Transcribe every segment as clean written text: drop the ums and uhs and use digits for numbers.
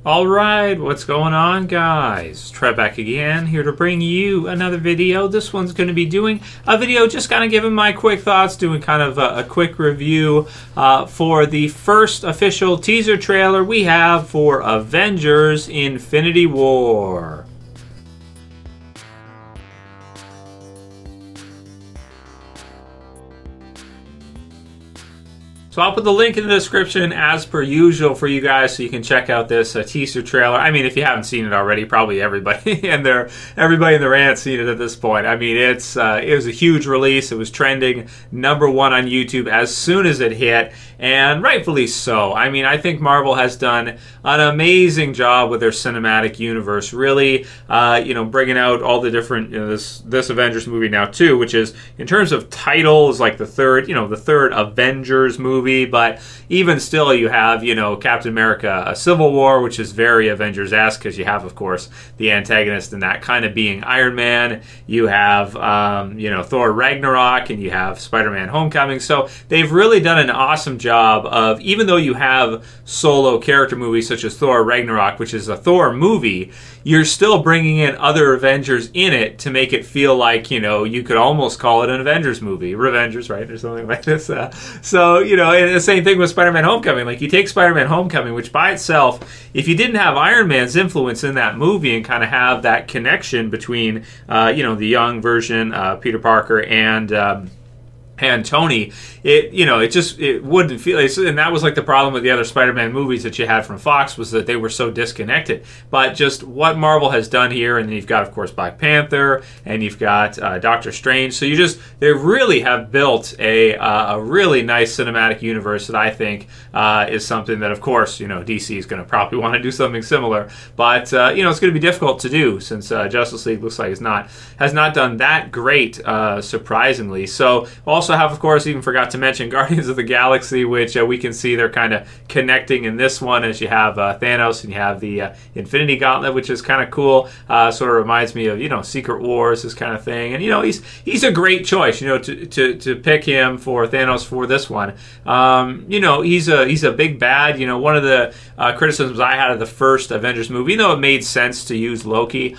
Alright, what's going on, guys? Trev back again, here to bring you another video. This one's going to be doing a video just kind of giving my quick thoughts, doing kind of a quick review for the first official teaser trailer we have for Avengers Infinity War. So I'll put the link in the description as per usual for you guys so you can check out this teaser trailer. I mean, if you haven't seen it already, probably everybody and everybody in the rant's seen it at this point. I mean, it was a huge release. It was trending #1 on YouTube as soon as it hit, and rightfully so. I mean, I think Marvel has done an amazing job with their cinematic universe. Really, bringing out all the different this Avengers movie now too, which is in terms of titles like the third Avengers movie. But even still, you have, Captain America, a Civil War, which is very Avengers-esque because you have, of course, the antagonist in that kind of being Iron Man. You have, Thor Ragnarok, and you have Spider-Man Homecoming. So they've really done an awesome job of, even though you have solo character movies such as Thor Ragnarok, which is a Thor movie, you're still bringing in other Avengers in it to make it feel like, you could almost call it an Avengers movie. Revengers, right? Or something like this. And the same thing with Spider-Man Homecoming. Like, you take Spider-Man Homecoming, which by itself, if you didn't have Iron Man's influence in that movie and kind of have that connection between, the young version, Peter Parker, and Tony, it wouldn't feel, and that was like the problem with the other Spider-Man movies that you had from Fox, was that they were so disconnected. But just what Marvel has done here, and then you've got, of course, Black Panther, and you've got Doctor Strange. So they really have built a really nice cinematic universe that I think is something that, of course, DC is going to probably want to do something similar. But it's going to be difficult to do since Justice League looks like has not done that great, surprisingly. So also have, of course, even forgot to mention Guardians of the Galaxy, which we can see they're kind of connecting in this one, as you have Thanos and you have the Infinity Gauntlet, which is kind of cool. Sort of reminds me of Secret Wars, this kind of thing. And he's a great choice, to pick him for Thanos for this one. He's a big bad. One of the criticisms I had of the first Avengers movie, even though it made sense to use Loki,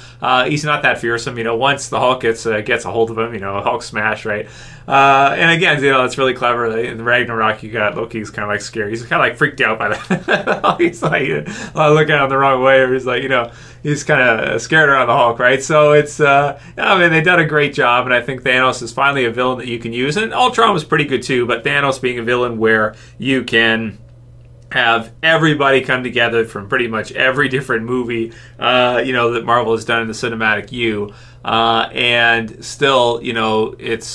he's not that fearsome. Once the Hulk gets a hold of him, Hulk smash, right? And again, that's really clever. In Ragnarok, you got Loki's kind of like scary. He's kind of like freaked out by that. He's like looking at him the wrong way, or he's like, he's kind of scared around the Hulk, right? So it's, they've done a great job, and I think Thanos is finally a villain that you can use. And Ultron was pretty good too, but Thanos being a villain where you can have everybody come together from pretty much every different movie, that Marvel has done in the cinematic U. And still, it's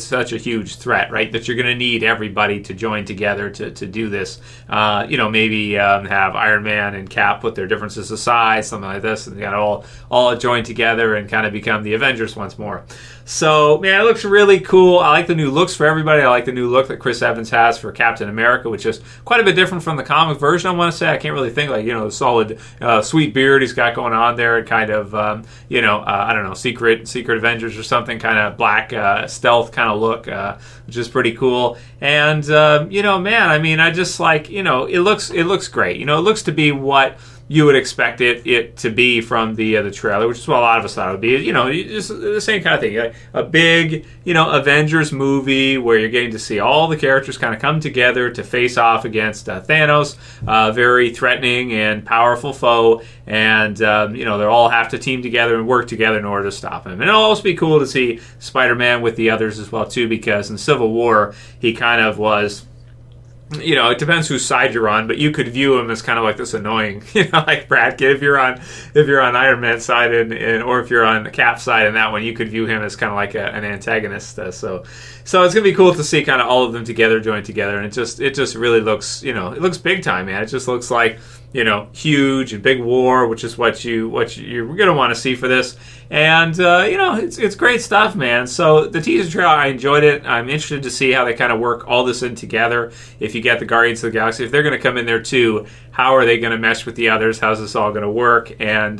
such a huge threat, right? That you're going to need everybody to join together to do this. Maybe have Iron Man and Cap put their differences aside, something like this, and they got all join together and kind of become the Avengers once more. So, man, it looks really cool. I like the new looks for everybody. I like the new look that Chris Evans has for Captain America, which is quite a bit different from the comic version, I want to say. I can't really think, the solid, sweet beard he's got going on there, and kind of, I don't know, Secret Avengers or something, kind of black stealth kind of look, which is pretty cool. And, man, I mean, I just like, it looks great. It looks to be what you would expect it to be from the trailer, which is what a lot of us thought it would be. Just the same kind of thing. Like a big, Avengers movie where you're getting to see all the characters kind of come together to face off against Thanos, very threatening and powerful foe, and they all have to team together and work together in order to stop him. And it'll also be cool to see Spider-Man with the others as well too, because in Civil War he kind of was, it depends whose side you're on, but you could view him as kind of like this annoying, like Brad Kid. If you're on Iron Man's side, or if you're on the Cap side in that one, you could view him as kind of like an antagonist. So it's gonna be cool to see kind of all of them together, joined together, and it just really looks, it looks big time, man. It just looks like, huge and big war, which is what you're gonna want to see for this. And it's great stuff, man. So the teaser trailer, I enjoyed it. I'm interested to see how they kind of work all this in together. If you get the Guardians of the Galaxy, if they're going to come in there too, how are they going to mesh with the others? How's this all going to work? And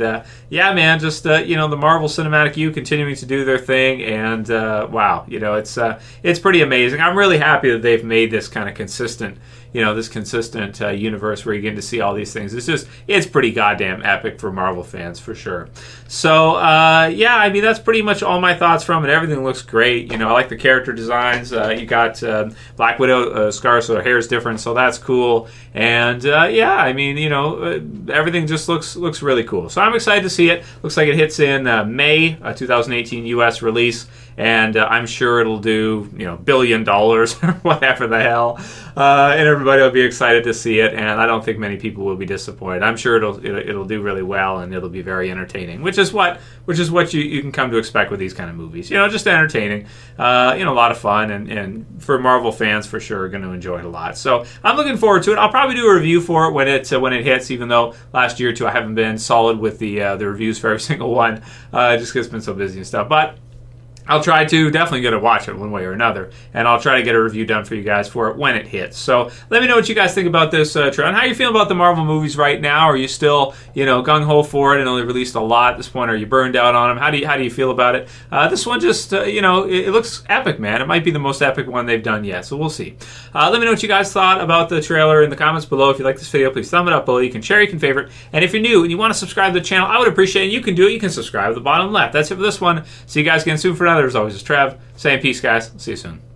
yeah, man, just the Marvel Cinematic U continuing to do their thing, and wow, it's pretty amazing. I'm really happy that they've made this kind of consistent this consistent universe where you get to see all these things. It's pretty goddamn epic for Marvel fans for sure. So yeah, I mean, that's pretty much all my thoughts from it. Everything looks great. I like the character designs. You got Black Widow scar, so her hair is different, so that's cool. And yeah, I mean, everything just looks really cool. So I'm excited to see it. Looks like it hits in May 2018 U.S. release, and I'm sure it'll do $1 billion or whatever the hell, and everybody will be excited to see it. And I don't think many people will be disappointed. I'm sure it'll do really well, and it'll be very entertaining, which is what you can come to expect with these kind of movies. Just entertaining, a lot of fun, and for Marvel fans for sure are going to enjoy it a lot. So I'm looking forward to it. I'll probably do a review for it when it hits, even though last year or two I haven't been solid with the reviews for every single one, just because it's been so busy and stuff. But I'll try to definitely get to watch it one way or another, and I'll try to get a review done for you guys for it when it hits. So let me know what you guys think about this, Trev. How are you feeling about the Marvel movies right now? Are you still, gung-ho for it and only released a lot at this point? Are you burned out on them? How do you feel about it? This one just, it looks epic, man. It might be the most epic one they've done yet, so we'll see. Let me know what you guys thought about the trailer in the comments below. If you like this video, please thumb it up below. You can share, you can favorite, and if you're new and you want to subscribe to the channel, I would appreciate it. You can do it. You can subscribe at the bottom left. That's it for this one. See you guys again soon for another. As always, it's Trev saying peace, guys. See you soon.